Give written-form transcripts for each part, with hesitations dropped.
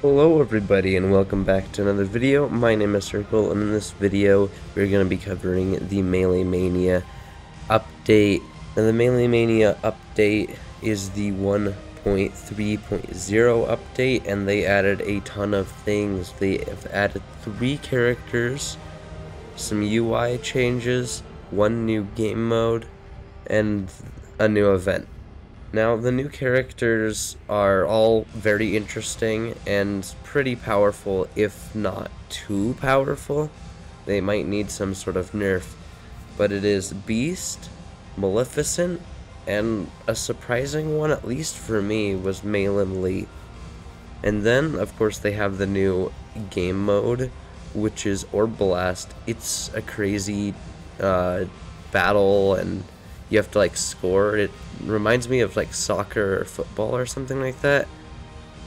Hello everybody and welcome back to another video. My name is Circle, and in this video we're going to be covering the Melee Mania update. Now the Melee Mania update is the 1.3.0 update, and they added a ton of things. They have added 3 characters, some UI changes, 1 new game mode, and a new event. Now, the new characters are all very interesting and pretty powerful, if not too powerful. They might need some sort of nerf, but it is Beast, Maleficent, and a surprising one, at least for me, was Melee. And then, of course, they have the new game mode, which is Orb Blast. It's a crazy battle, and you have to like score. It reminds me of like soccer or football or something like that,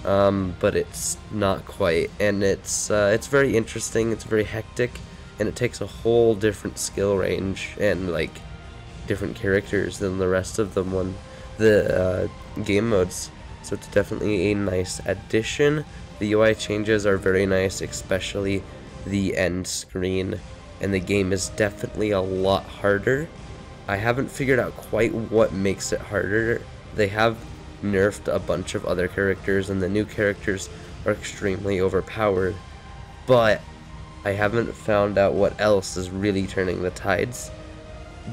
but it's not quite. And it's very interesting. It's very hectic, and it takes a whole different skill range and like different characters than the rest of them on the game modes. So it's definitely a nice addition. The UI changes are very nice, especially the end screen, and the game is definitely a lot harder. I haven't figured out quite what makes it harder. They have nerfed a bunch of other characters, and the new characters are extremely overpowered, but I haven't found out what else is really turning the tides.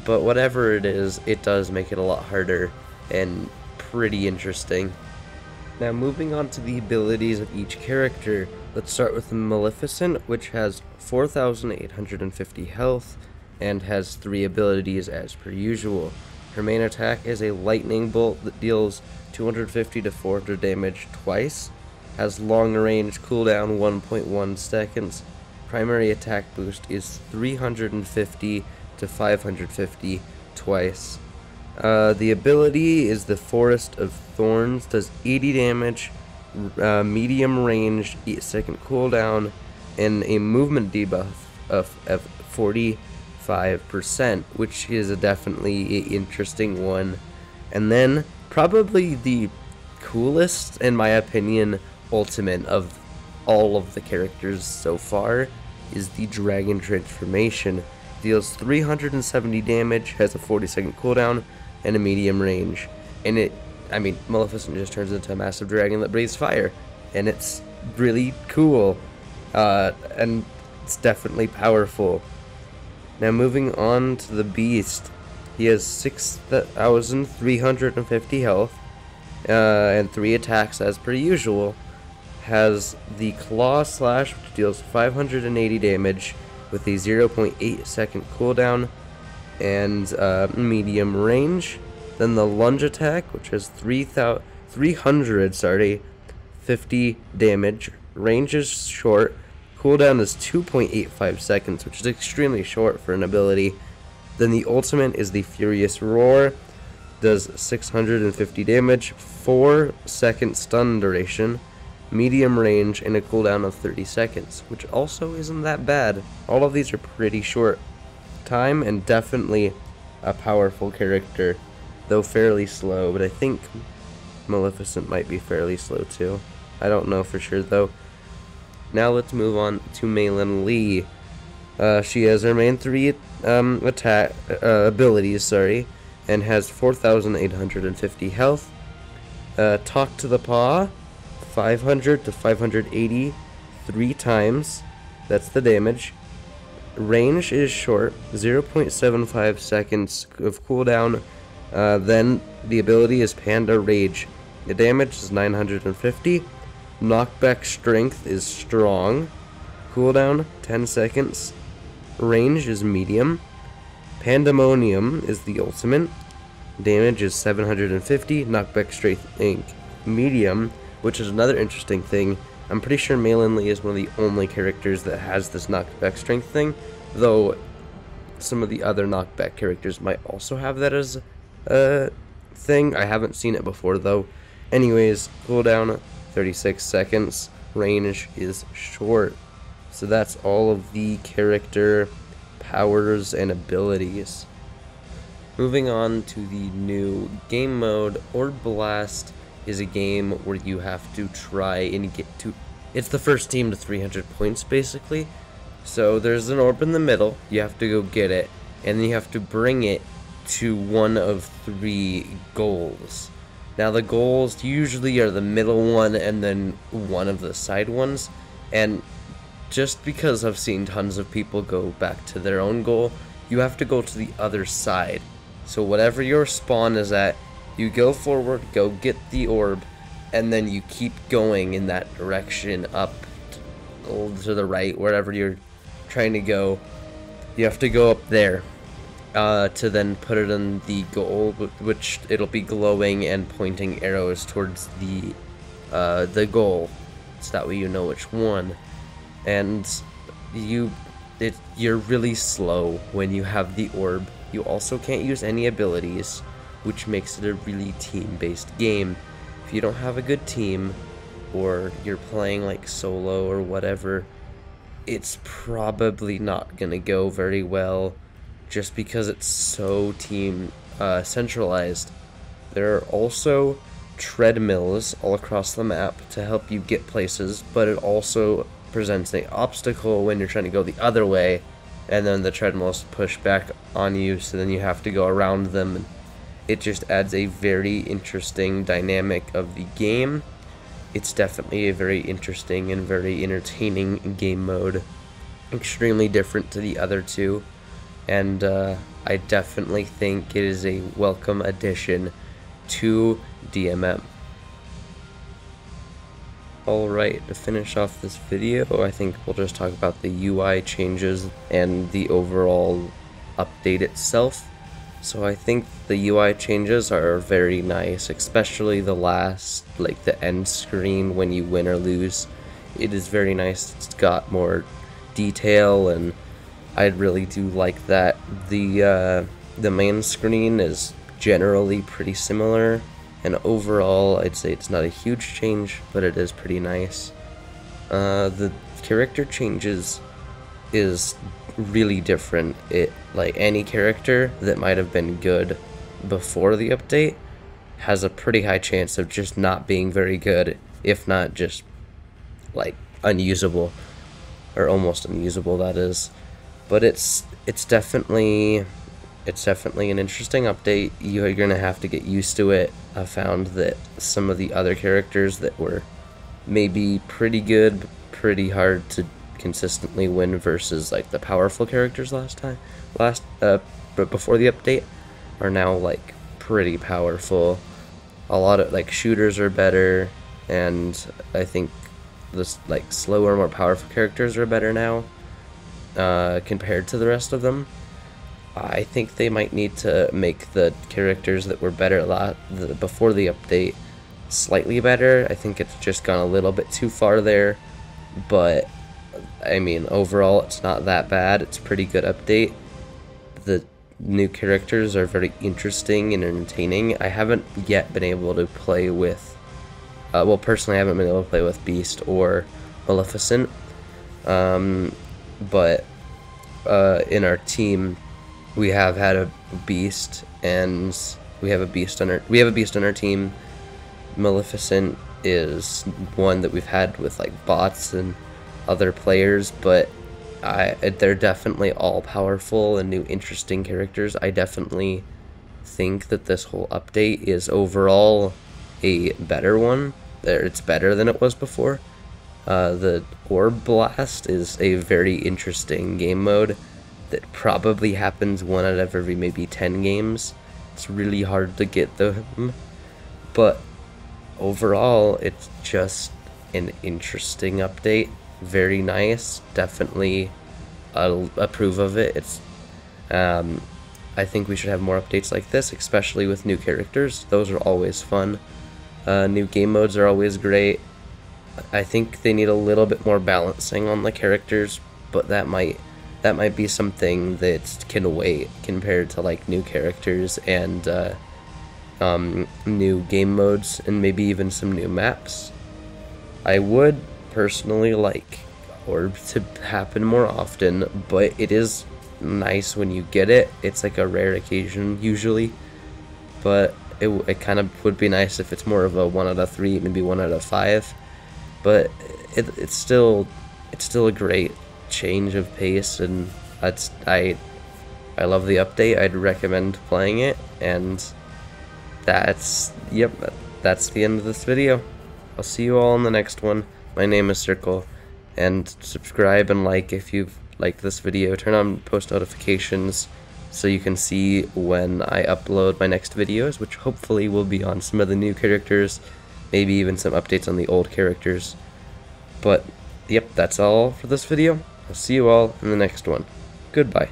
But whatever it is, it does make it a lot harder and pretty interesting. Now, moving on to the abilities of each character, let's start with Maleficent, which has 4,850 health and has 3 abilities as per usual. Her main attack is a lightning bolt that deals 250 to 400 damage twice, has long range, cooldown 1.1 seconds. Primary attack boost is 350 to 550 twice. The ability is the Forest of Thorns, does 80 damage, medium range, 8-second cooldown, and a movement debuff of 45%, which is definitely an interesting one. And then, probably the coolest, in my opinion, ultimate of all of the characters so far is the Dragon Transformation. Deals 370 damage, has a 40-second cooldown, and a medium range. And Maleficent just turns into a massive dragon that breathes fire, and it's really cool, and it's definitely powerful. Now, moving on to the Beast, he has 6,350 health, and 3 attacks as per usual. Has the Claw Slash, which deals 580 damage with a 0.8 second cooldown and medium range. Then the Lunge Attack, which has 350 damage. Range is short. Cooldown is 2.85 seconds, which is extremely short for an ability. Then the ultimate is the Furious Roar. Does 650 damage, 4-second stun duration, medium range, and a cooldown of 30 seconds, which also isn't that bad. All of these are pretty short time and definitely a powerful character, though fairly slow, but I think Maleficent might be fairly slow too. I don't know for sure though. Now let's move on to Melee. She has her main 3 abilities, and has 4,850 health. Talk to the Paw, 500 to 580 3 times. That's the damage. Range is short, 0.75 seconds of cooldown. Then the ability is Panda Rage. The damage is 950. Knockback Strength is strong. Cooldown 10 seconds. Range is medium. Pandemonium is the ultimate. Damage is 750. Knockback Strength medium, which is another interesting thing. I'm pretty sure Melee is one of the only characters that has this knockback strength thing, though some of the other knockback characters might also have that as a thing. I haven't seen it before though. Anyways, cooldown 36 seconds, range is short. So that's all of the character powers and abilities. Moving on to the new game mode, Orb Blast is a game where you have to try and get to it's the first team to 300 points basically. So there's an orb in the middle, you have to go get it, and then you have to bring it to one of 3 goals. Now the goals usually are the middle one and then one of the side ones, and just because I've seen tons of people go back to their own goal, you have to go to the other side. So whatever your spawn is at, you go forward, go get the orb, and then you keep going in that direction up to the right, wherever you're trying to go. You have to go up there to then put it in the goal, which it'll be glowing and pointing arrows towards the goal, so that way you know which one. And you're really slow when you have the orb. You also can't use any abilities, which makes it a really team-based game. If you don't have a good team, or you're playing like solo or whatever, it's probably not gonna go very well, just because it's so team centralized. There are also treadmills all across the map to help you get places, but it also presents an obstacle when you're trying to go the other way, and then the treadmills push back on you, so then you have to go around them. It just adds a very interesting dynamic of the game. It's definitely a very interesting and very entertaining game mode, extremely different to the other two, and I definitely think it is a welcome addition to DMM. Alright, to finish off this video, I think we'll just talk about the UI changes and the overall update itself. So I think the UI changes are very nice, especially the last, like the end screen when you win or lose. It is very nice. It's got more detail, and I really do like that. The main screen is generally pretty similar, and overall I'd say it's not a huge change, but it is pretty nice. The character changes is really different. Like any character that might have been good before the update has a pretty high chance of just not being very good, if not just like unusable, or almost unusable, that is. But it's definitely an interesting update. You're gonna have to get used to it. I found that some of the other characters that were maybe pretty good, but pretty hard to consistently win versus like the powerful characters but before the update, are now like pretty powerful. A lot of like shooters are better, and I think this like slower, more powerful characters are better now compared to the rest of them. I think they might need to make the characters that were better before the update slightly better. I think it's just gone a little bit too far there, but I mean, overall it's not that bad. It's a pretty good update. The new characters are very interesting and entertaining. I haven't yet been able to play with well, personally I haven't been able to play with Beast or Maleficent, but in our team we have had a Beast, and we have a Beast on our team. Maleficent is one that we've had with like bots and other players, but they're definitely all powerful and new interesting characters. I definitely think that this whole update is overall a better one. It's better than it was before. The Orb Blast is a very interesting game mode that probably happens 1 out of every maybe 10 games. It's really hard to get them, but overall it's just an interesting update. Very nice. Definitely I'll approve of it. It's I think we should have more updates like this, especially with new characters. Those are always fun. New game modes are always great. I think they need a little bit more balancing on the characters, but that might be something that can wait compared to like new characters and new game modes, and maybe even some new maps. I would personally like Orb to happen more often, but it is nice when you get it. It's like a rare occasion usually, but it kind of would be nice if it's more of a 1 out of 3, maybe 1 out of 5. but it's still a great change of pace, and I love the update. I'd recommend playing it, and that's the end of this video. I'll see you all in the next one. My name is Circle, and subscribe and like if you've liked this video. Turn on post notifications so you can see when I upload my next videos, which hopefully will be on some of the new characters, maybe even some updates on the old characters. But yep, that's all for this video. I'll see you all in the next one. Goodbye.